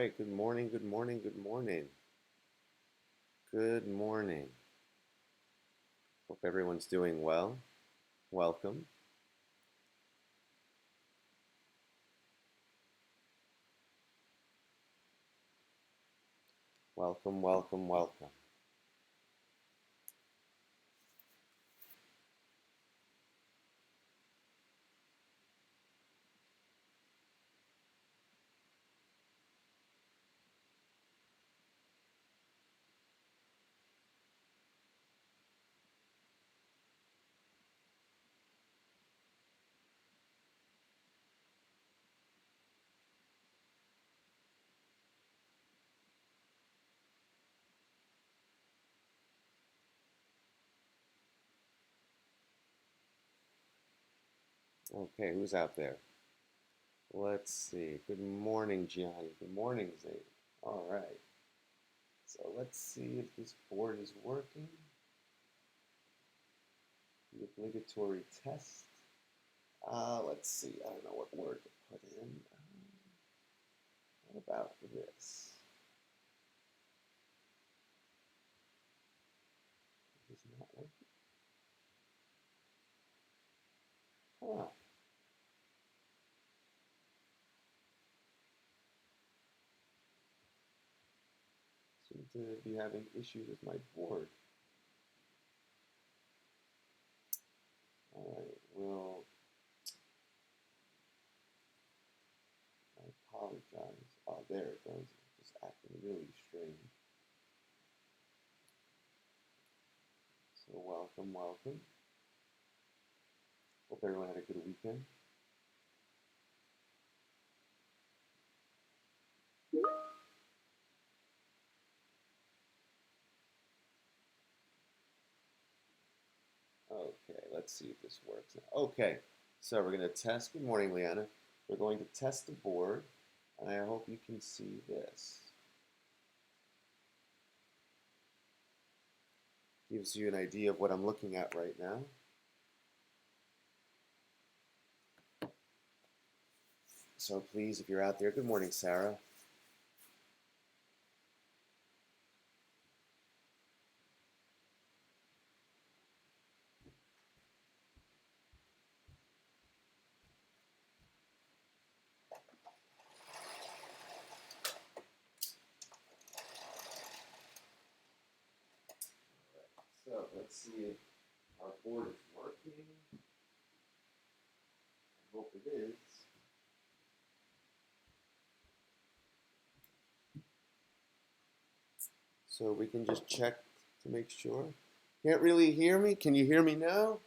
right, good morning, good morning, good morning. Good morning. Hope everyone's doing well. Welcome. Welcome, welcome, welcome. Okay, who's out there? Let's see. Good morning, Gianni. Good morning, Zane. All right. So let's see if this board is working. The obligatory test. Let's see. I don't know what word to put in. What about this? It is not working. Huh. Seem to be having issues with my board. All right. Well, I apologize. Oh, there it goes. It's just acting really strange. So welcome, welcome. Hope everyone had a good weekend. Okay, let's see if this works now. Okay, so we're going to test. Good morning, Liana. We're going to test the board, and I hope you can see this. Gives you an idea of what I'm looking at right now. So please, if you're out there, good morning, Sarah. So let's see if our board is working. I hope it is. So we can just check to make sure. Can't really hear me? Can you hear me now?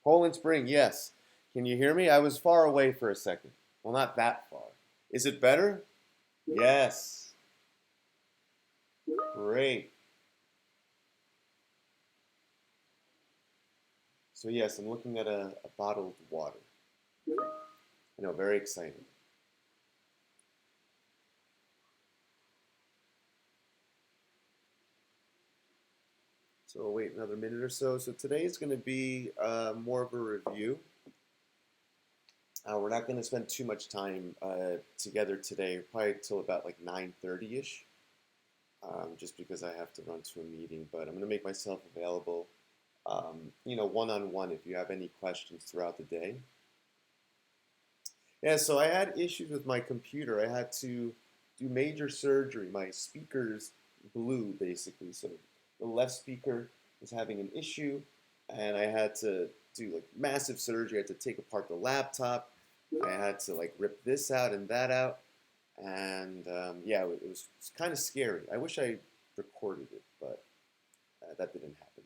Poland Spring, yes. Can you hear me? I was far away for a second. Well, not that far. Is it better? Yes. Great. So yes, I'm looking at a bottled water. I know, very exciting. So we'll wait another minute or so. So today is going to be more of a review. We're not going to spend too much time together today, probably till about like 9:30ish, just because I have to run to a meeting. But I'm going to make myself available, one-on-one if you have any questions throughout the day. Yeah, so I had issues with my computer. I had to do major surgery. My speakers blew basically. So the left speaker was having an issue, and I had to do like massive surgery. I had to take apart the laptop. I had to like rip this out and that out, and yeah, it was kind of scary. I wish I recorded it, but that didn't happen.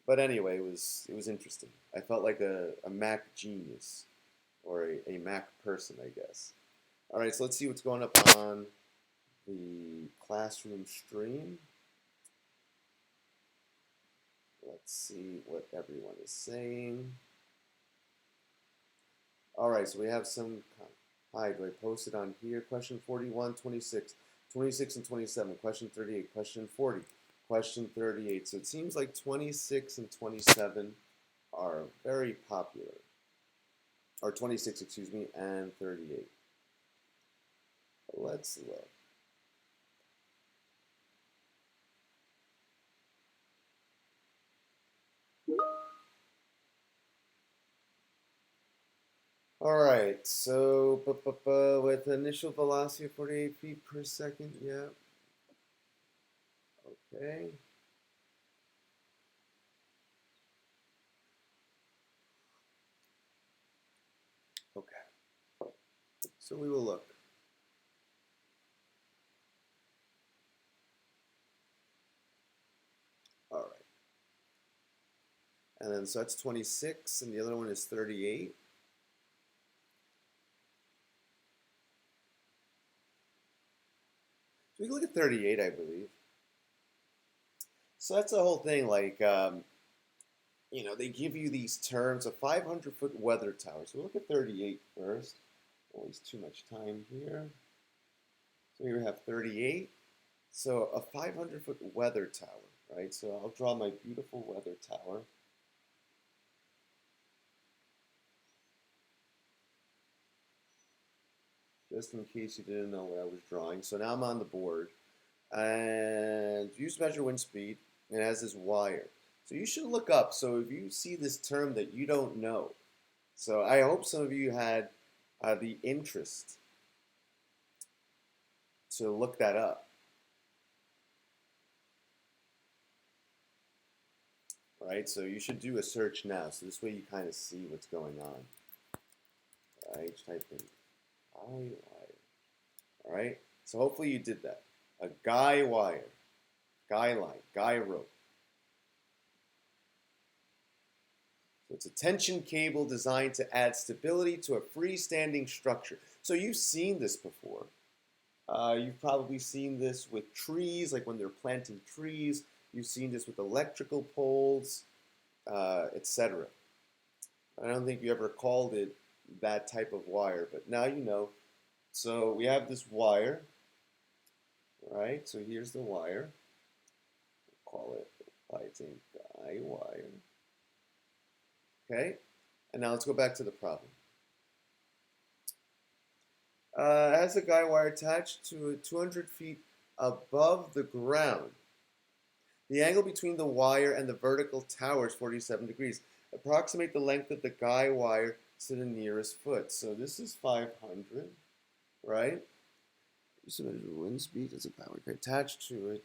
But anyway, it was interesting. I felt like a Mac genius or a Mac person, I guess. All right, so let's see what's going up on the classroom stream. Let's see what everyone is saying. All right, so we have some. Hi, do I post it on here? Question 41, 26, 26 and 27. Question 38, question 40, question 38. So it seems like 26 and 27 are very popular. Or 26, excuse me, and 38. Let's look. All right, so with initial velocity of 48 feet per second, yeah. Okay. Okay. So we will look. All right. And then so that's 26, and the other one is 38. So we can look at 38, I believe. So that's the whole thing. Like, they give you these terms, a 500-foot weather tower. So we'll look at 38 first. Always too much time here. So here we have 38. So a 500-foot weather tower, right? So I'll draw my beautiful weather tower. Just in case you didn't know what I was drawing. So now I'm on the board. And use measure wind speed. And it has this wire. So you should look up. So if you see this term that you don't know, so I hope some of you had the interest to look that up. Right? So you should do a search now. So this way you kind of see what's going on. All right? Just type in guy wire. All right? So hopefully you did that. A guy wire, guy line, guy rope. So it's a tension cable designed to add stability to a freestanding structure. So you've seen this before. You've probably seen this with trees, like when they're planting trees. You've seen this with electrical poles, etc. I don't think you ever called it that type of wire, but now you know. So we have this wire, right? So here's the wire. We'll call it lighting guy wire. Okay, and now let's go back to the problem. Has a guy wire attached to 200 feet above the ground. The angle between the wire and the vertical tower is 47 degrees. Approximate the length of the guy wire to the nearest foot. So this is 500, right? So measure wind speed as a guy wire attached to it,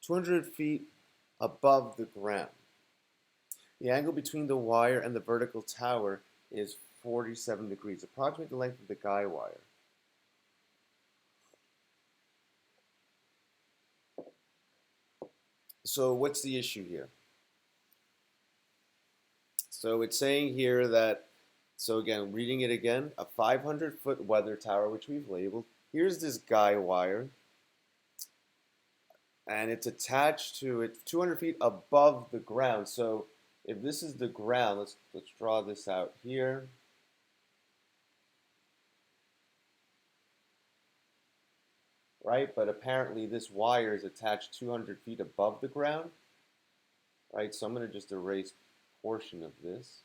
200 feet above the ground. The angle between the wire and the vertical tower is 47 degrees. Approximate the length of the guy wire. So what's the issue here? So it's saying here that, so again, reading it again, a 500-foot weather tower, which we've labeled. Here's this guy wire, and it's attached to it 200 feet above the ground. So if this is the ground, let's draw this out here. Right, but apparently this wire is attached 200 feet above the ground. Right, so I'm going to just erase a portion of this.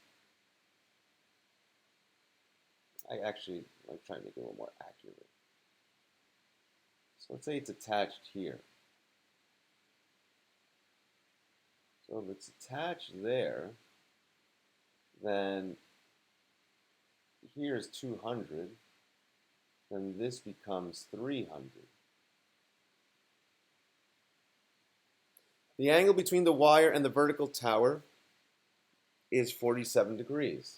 I actually like trying to make it a little more accurate. So let's say it's attached here. So if it's attached there, then here's 200, then this becomes 300. The angle between the wire and the vertical tower is 47 degrees.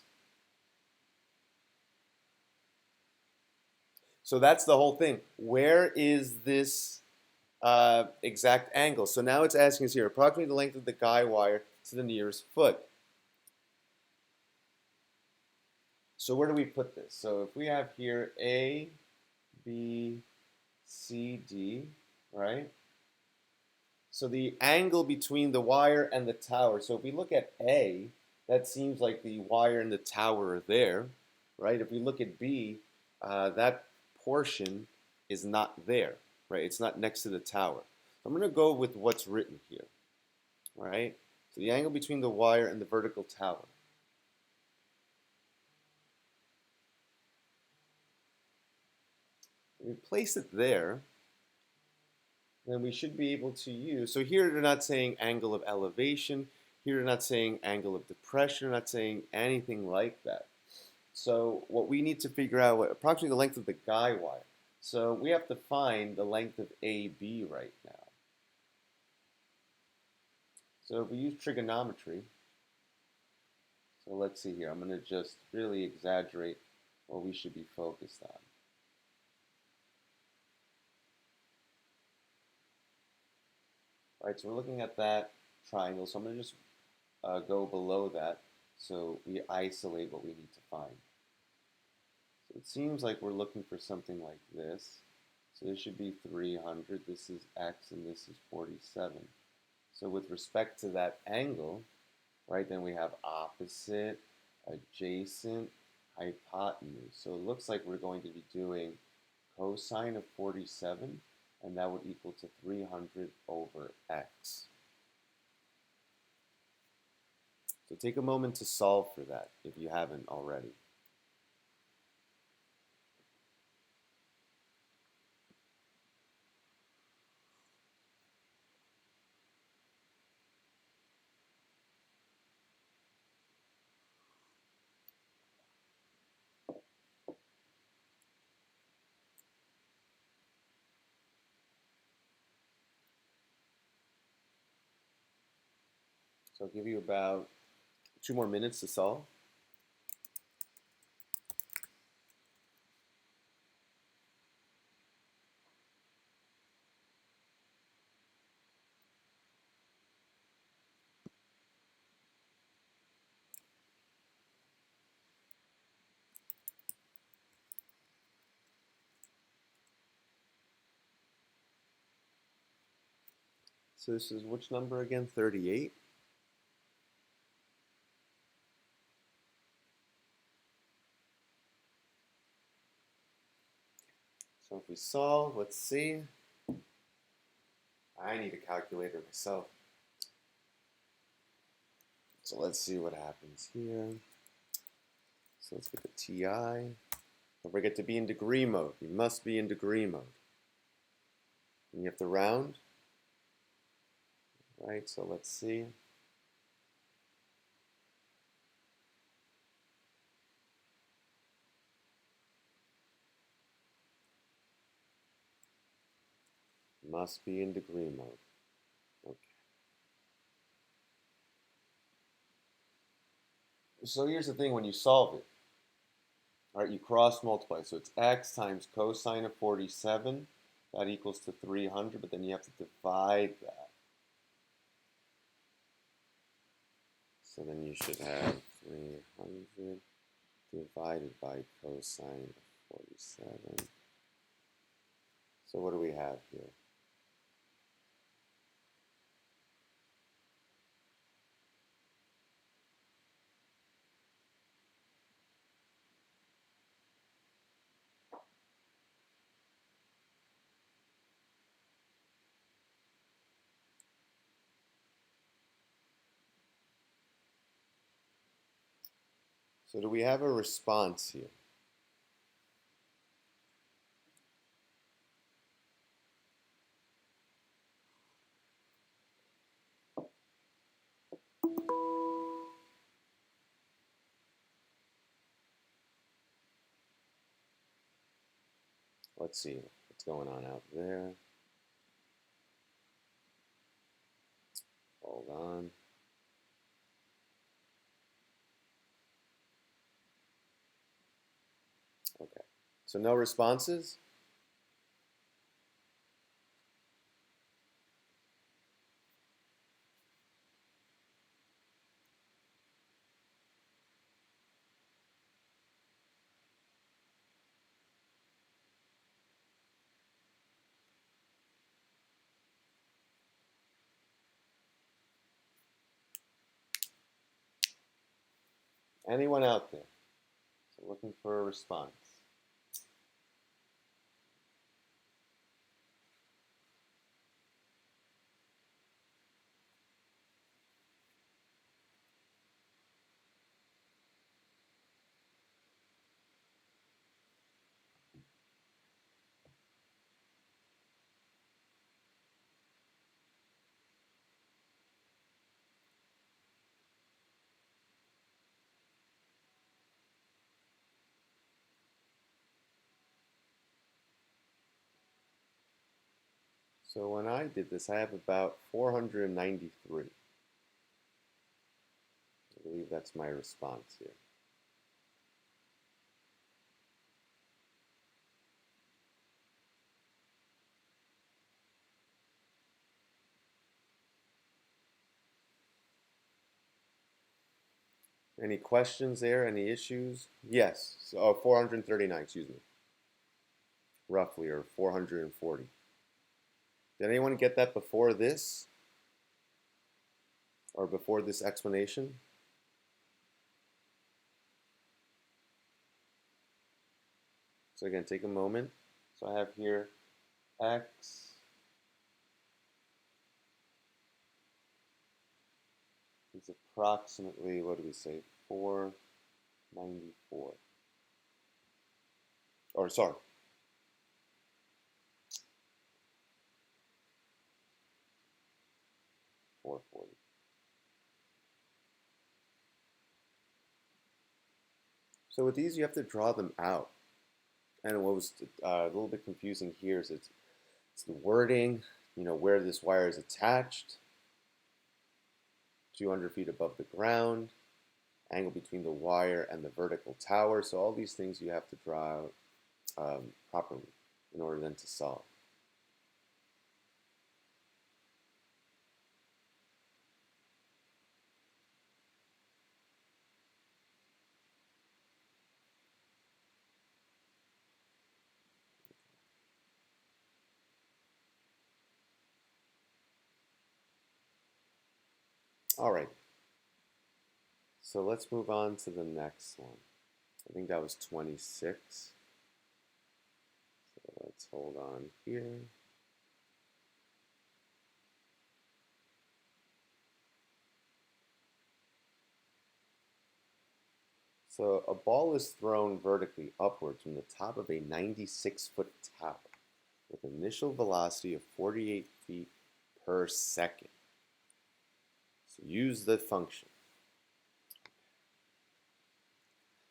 So that's the whole thing. Where is this exact angle? So now it's asking us here, approximately the length of the guy wire to the nearest foot. So where do we put this? So if we have here A, B, C, D, right? So the angle between the wire and the tower. So if we look at A, that seems like the wire and the tower are there, right? If we look at B, that portion is not there, right? It's not next to the tower. I'm going to go with what's written here, right? So the angle between the wire and the vertical tower. We place it there, then we should be able to use, so here they're not saying angle of elevation, here they're not saying angle of depression, they're not saying anything like that. So what we need to figure out approximately the length of the guy wire. So we have to find the length of AB right now. So if we use trigonometry, so let's see here. I'm going to just really exaggerate what we should be focused on. All right, so we're looking at that triangle. So I'm going to just go below that so we isolate what we need to find. So it seems like we're looking for something like this. So this should be 300. This is x and this is 47. So with respect to that angle, right, then we have opposite, adjacent, hypotenuse. So it looks like we're going to be doing cosine of 47, and that would equal to 300 over x. So take a moment to solve for that if you haven't already. So I'll give you about 2 more minutes to solve. So this is which number again? 38? So if we solve, let's see. I need a calculator myself. So let's see what happens here. So let's get the TI. Don't forget to be in degree mode. You must be in degree mode. And you have to round. Right, so let's see. Must be in degree mode. Okay. So here's the thing when you solve it. All right, you cross multiply. So it's x times cosine of 47. That equals to 300, but then you have to divide that. So then you should have 300 divided by cosine of 47. So what do we have here? So do we have a response here? Let's see what's going on out there. Hold on. Okay. So no responses? Anyone out there? So looking for a response. So when I did this, I have about 493. I believe that's my response here. Any questions there? Any issues? Yes. So, 439, excuse me. Roughly, or 440. Did anyone get that before this? Or before this explanation? So again, take a moment. So I have here x is approximately, what do we say, 494. Or sorry, 440. So with these, you have to draw them out. And what was a little bit confusing here is it's the wording, where this wire is attached, 200 feet above the ground, angle between the wire and the vertical tower. So all these things you have to draw out properly in order then to solve. All right. So let's move on to the next one. I think that was 26. So let's hold on here. So a ball is thrown vertically upwards from the top of a 96-foot tower with an initial velocity of 48 feet per second. So use the function.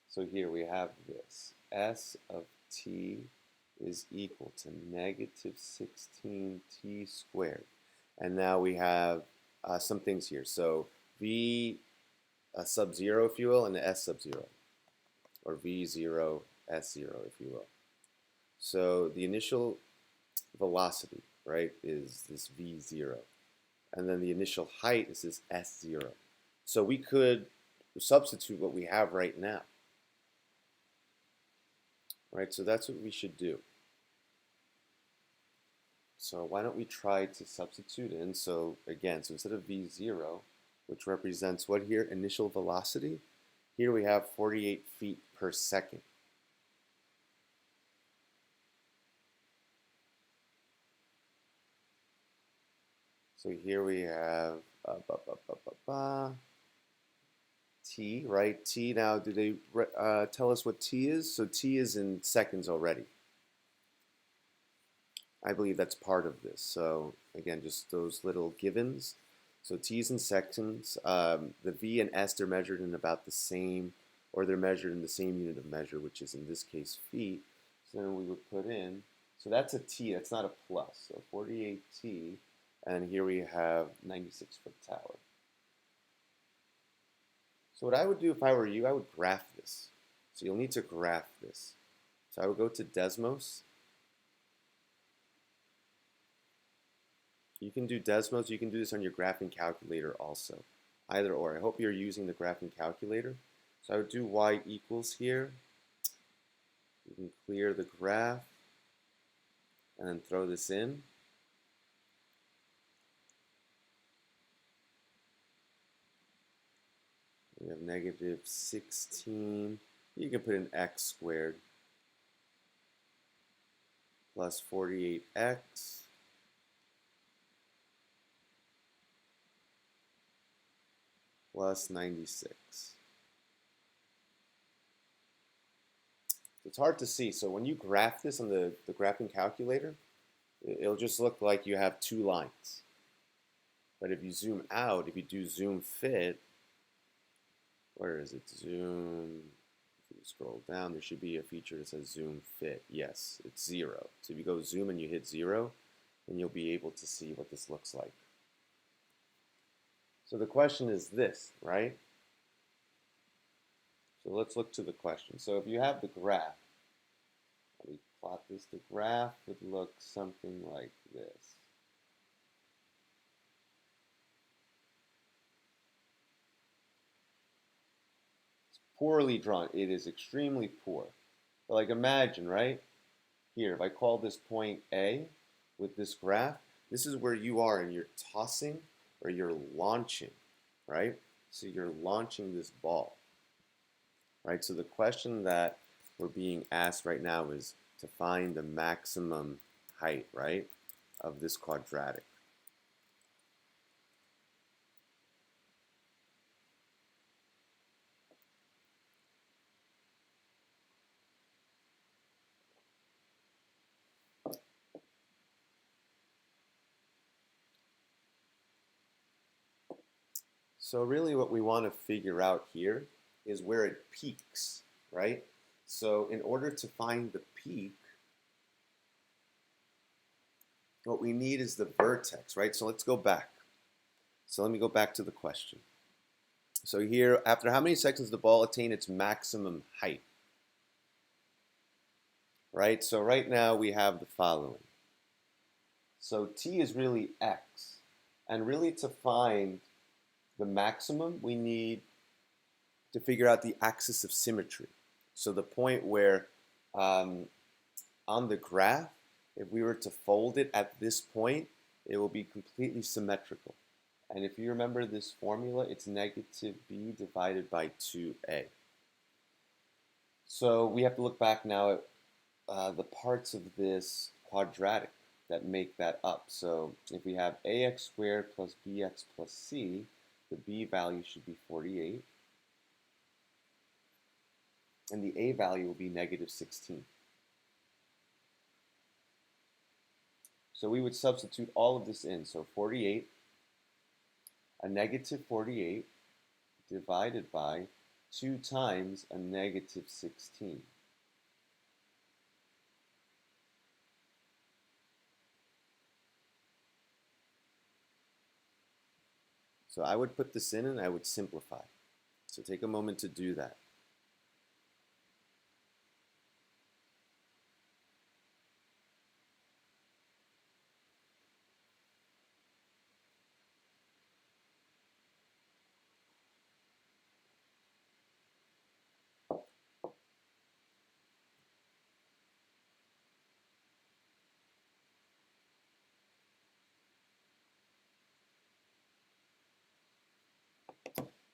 So here we have this. S of t is equal to negative 16t squared. And now we have some things here. So v sub 0, if you will, and S sub 0. Or v0, s0, if you will. So the initial velocity, right, is this v0. And then the initial height is this s0. So we could substitute what we have right now. Right, so that's what we should do. So why don't we try to substitute in? So again, so instead of v0, which represents what here? Initial velocity. Here we have 48 feet per second. So here we have t, right? T, now do they tell us what t is? So t is in seconds already. I believe that's part of this. So again, just those little givens. So t is in seconds. The v and s, they're measured in about the same, or they're measured in the same unit of measure, which is in this case feet. So then we would put in, so that's a t, that's not a plus. So 48t, and here we have 96-foot tower. So what I would do if I were you, I would graph this. So you'll need to graph this. So I would go to Desmos. You can do Desmos, you can do this on your graphing calculator also. Either or. I hope you're using the graphing calculator. So I would do y equals here. You can clear the graph and then throw this in. We have negative 16. You can put in x squared plus 48x plus 96. It's hard to see. So when you graph this on the graphing calculator, it'll just look like you have two lines. But if you zoom out, if you do zoom fit, where is it? Zoom, if you scroll down, there should be a feature that says zoom fit. Yes, it's 0. So if you go zoom and you hit 0, and you'll be able to see what this looks like. So the question is this, right? So let's look to the question. So if you have the graph, let me plot this. The graph would look something like this. It's poorly drawn. It is extremely poor. But like imagine, right? Here, if I call this point A with this graph, this is where you are and you're tossing or you're launching, right? So you're launching this ball, right? So the question that we're being asked right now is to find the maximum height, right, of this quadratic. So really what we want to figure out here is where it peaks, right? So in order to find the peak, what we need is the vertex, right? So let's go back. So let me go back to the question. So here, after how many seconds the ball attain its maximum height? Right? So right now we have the following. So t is really x. And really to find the maximum, we need to figure out the axis of symmetry. So the point where on the graph, if we were to fold it at this point, it will be completely symmetrical. And if you remember this formula, it's negative b divided by 2a. So we have to look back now at the parts of this quadratic that make that up. So if we have ax squared plus bx plus c, the b value should be 48. And the a value will be negative 16. So we would substitute all of this in. So 48, a negative 48 divided by 2 times a negative 16. So I would put this in and I would simplify. So take a moment to do that.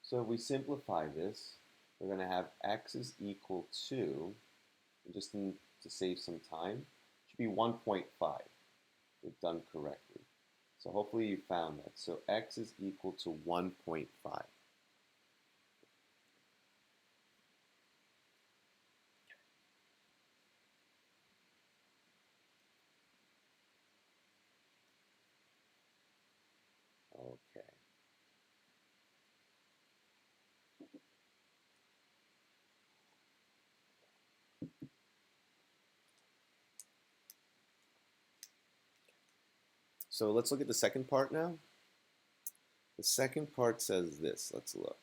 So if we simplify this, we're going to have x is equal to, and just to save some time, it should be 1.5 if done correctly. So hopefully you found that. So x is equal to 1.5. Okay. So let's look at the second part now. The second part says this. Let's look.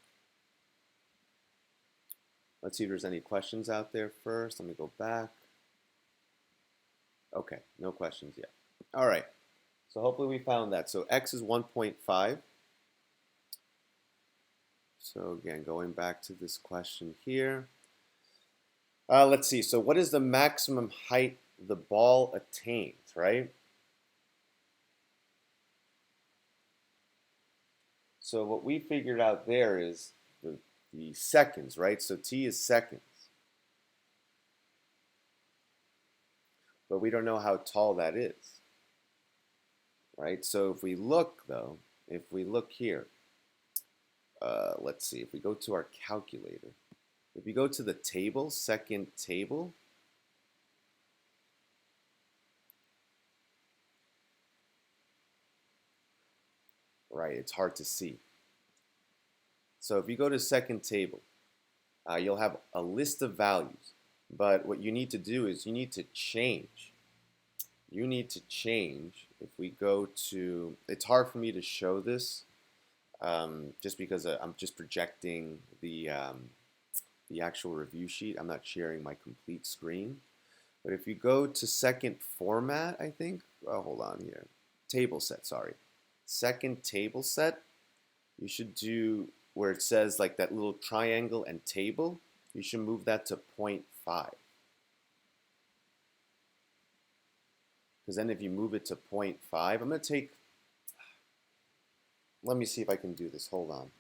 Let's see if there's any questions out there first. Let me go back. Okay, no questions yet. All right. So hopefully we found that. So x is 1.5. So again, going back to this question here. Let's see. So what is the maximum height the ball attains, right? So what we figured out there is the seconds, right? So t is seconds. But we don't know how tall that is, right? So if we look, though, if we look here, let's see, if we go to our calculator, if you go to the table, second table, right, it's hard to see. So if you go to second table, you'll have a list of values. But what you need to do is you need to change. You need to change if we go to, it's hard for me to show this just because I'm just projecting the actual review sheet. I'm not sharing my complete screen. But if you go to second format, I think, oh, hold on here, table set, sorry. Second table set, you should do where it says like that little triangle and table, you should move that to 0.5. Because then if you move it to 0.5, I'm going to take, let me see if I can do this, hold on.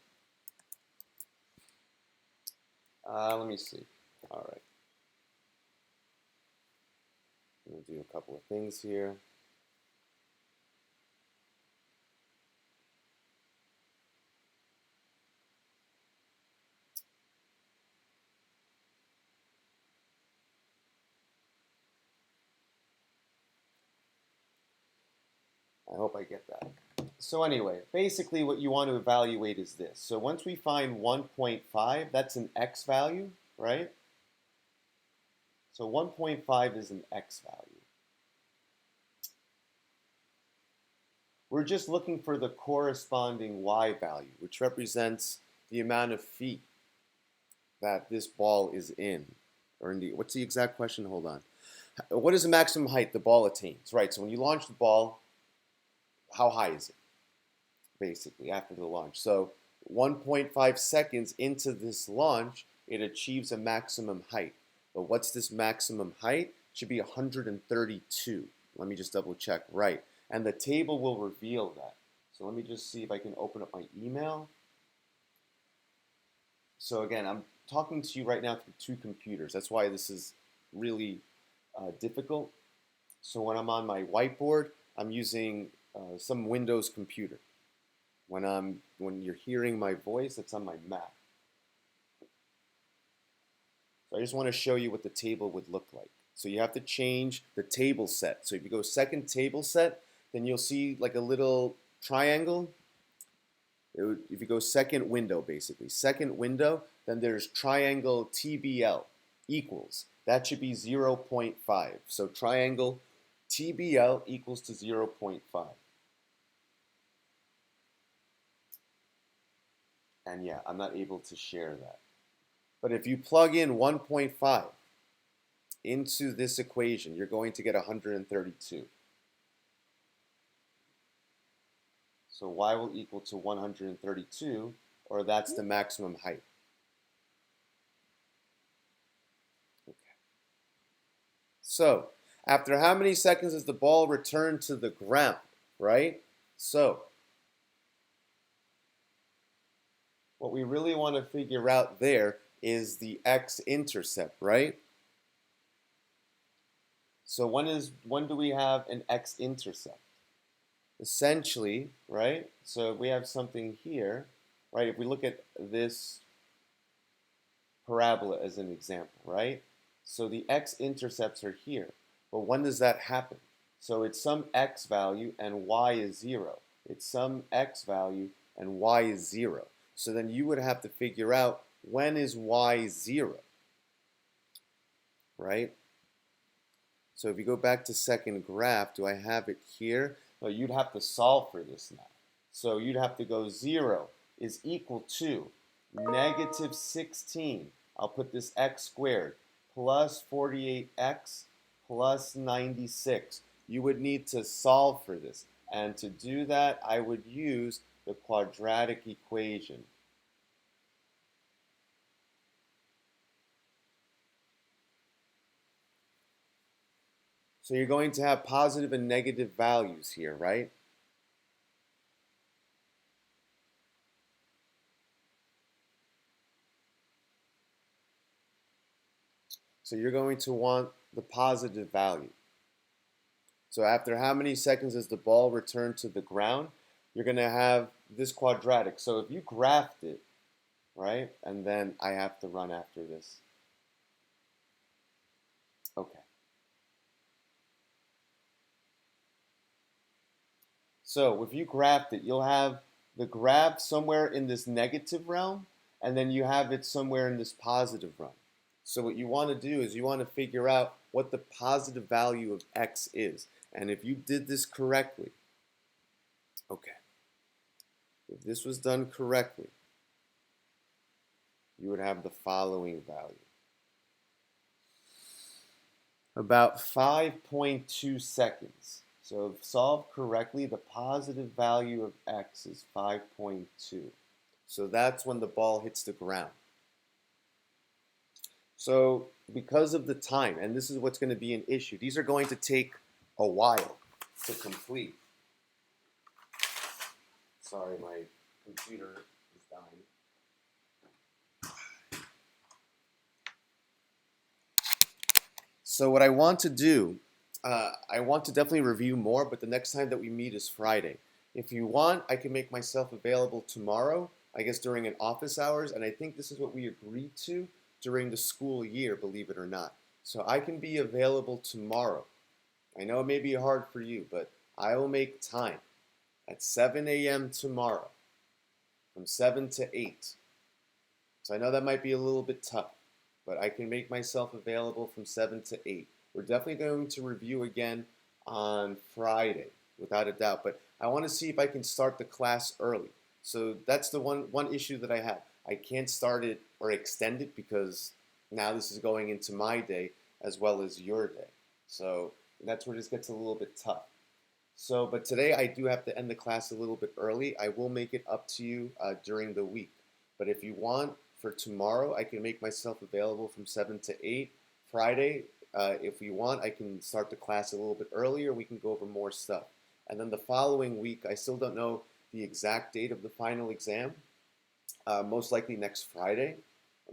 Let me see, all right. I'm going to do a couple of things here. I hope I get that. So anyway, basically what you want to evaluate is this. So once we find 1.5, that's an x value, right? So 1.5 is an x value. We're just looking for the corresponding y value, which represents the amount of feet that this ball is in. Or in the, what's the exact question? Hold on. What is the maximum height the ball attains? Right, so when you launch the ball, how high is it? Basically, after the launch. So 1.5 seconds into this launch, it achieves a maximum height. But what's this maximum height? It should be 132. Let me just double check. Right. And the table will reveal that. So let me just see if I can open up my email. So again, I'm talking to you right now through two computers. That's why this is really difficult. So when I'm on my whiteboard, I'm using some Windows computer. When you're hearing my voice, it's on my Mac. So I just want to show you what the table would look like. So you have to change the table set. So if you go second table set, then you'll see like a little triangle. If you go second window, basically, second window, then there's triangle TBL equals. That should be 0.5. So triangle TBL equals to 0.5. And yeah, I'm not able to share that. But if you plug in 1.5 into this equation, you're going to get 132. So y will equal to 132, or that's the maximum height. Okay. So after how many seconds does the ball return to the ground, right? So what we really want to figure out there is the x-intercept, right? So when do we have an x-intercept? Essentially, right? So we have something here, right? If we look at this parabola as an example, right? So the x-intercepts are here. But when does that happen? So it's some x value and y is 0. It's some x value and y is 0. So then you would have to figure out when is y 0, right? So if you go back to second graph, do I have it here? Well, you'd have to solve for this now. So you'd have to go 0 is equal to negative 16. I'll put this x squared plus 48x plus 96. You would need to solve for this. And to do that, I would use the quadratic equation. So you're going to have positive and negative values here, right? So you're going to want the positive value. So after how many seconds does the ball return to the ground? You're going to have this quadratic. So if you graphed it, right, and then I have to run after this. Okay. So if you graphed it, you'll have the graph somewhere in this negative realm, and then you have it somewhere in this positive realm. So what you want to do is you want to figure out what the positive value of x is. And if you did this correctly, okay, if this was done correctly, you would have the following value. About 5.2 seconds. So if solved correctly, the positive value of x is 5.2. So that's when the ball hits the ground. So because of the time, and this is what's going to be an issue, these are going to take a while to complete. Sorry, my computer is dying. So what I want to do, I want to definitely review more, but the next time that we meet is Friday. If you want, I can make myself available tomorrow, I guess during an office hours, and I think this is what we agreed to during the school year, believe it or not. So I can be available tomorrow. I know it may be hard for you, but I will make time at 7 a.m. tomorrow from 7 to 8. So I know that might be a little bit tough, but I can make myself available from 7 to 8. We're definitely going to review again on Friday, without a doubt, but I want to see if I can start the class early. So that's the one issue that I have. I can't start it or extend it because now this is going into my day as well as your day. So that's where this gets a little bit tough. So, but today I do have to end the class a little bit early. I will make it up to you during the week. But if you want, for tomorrow, I can make myself available from 7 to 8. Friday, if you want, I can start the class a little bit earlier. We can go over more stuff. And then the following week, I still don't know the exact date of the final exam. Most likely next Friday,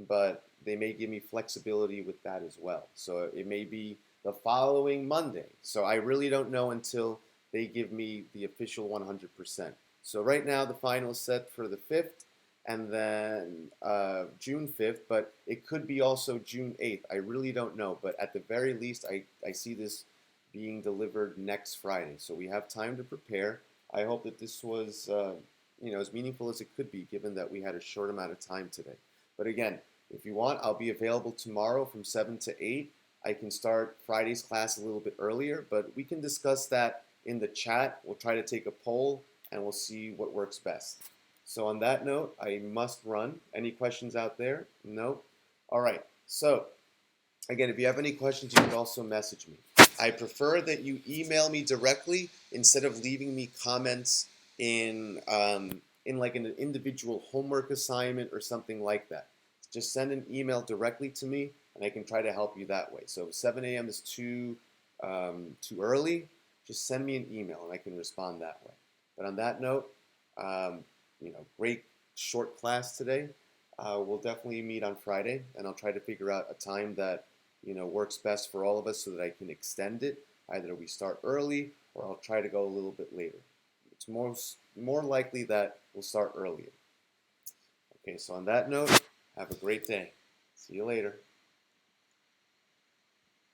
but they may give me flexibility with that as well. So it may be the following Monday. So I really don't know until they give me the official 100%. So right now the final is set for the 5th and then June 5th, but it could be also June 8th. I really don't know, but at the very least, I see this being delivered next Friday. So we have time to prepare. I hope that this was as meaningful as it could be, given that we had a short amount of time today. But again, if you want, I'll be available tomorrow from 7 to 8. I can start Friday's class a little bit earlier, but we can discuss that in the chat. We'll try to take a poll, and we'll see what works best. So on that note, I must run. Any questions out there? No? All right. So again, if you have any questions, you can also message me. I prefer that you email me directly instead of leaving me comments in like an individual homework assignment or something like that. Just send an email directly to me, and I can try to help you that way. So if 7 a.m. is too early, just send me an email, and I can respond that way. But on that note, great short class today. We'll definitely meet on Friday, and I'll try to figure out a time that works best for all of us so that I can extend it. Either we start early or I'll try to go a little bit later. It's more likely that we'll start earlier. Okay, so on that note, have a great day. See you later.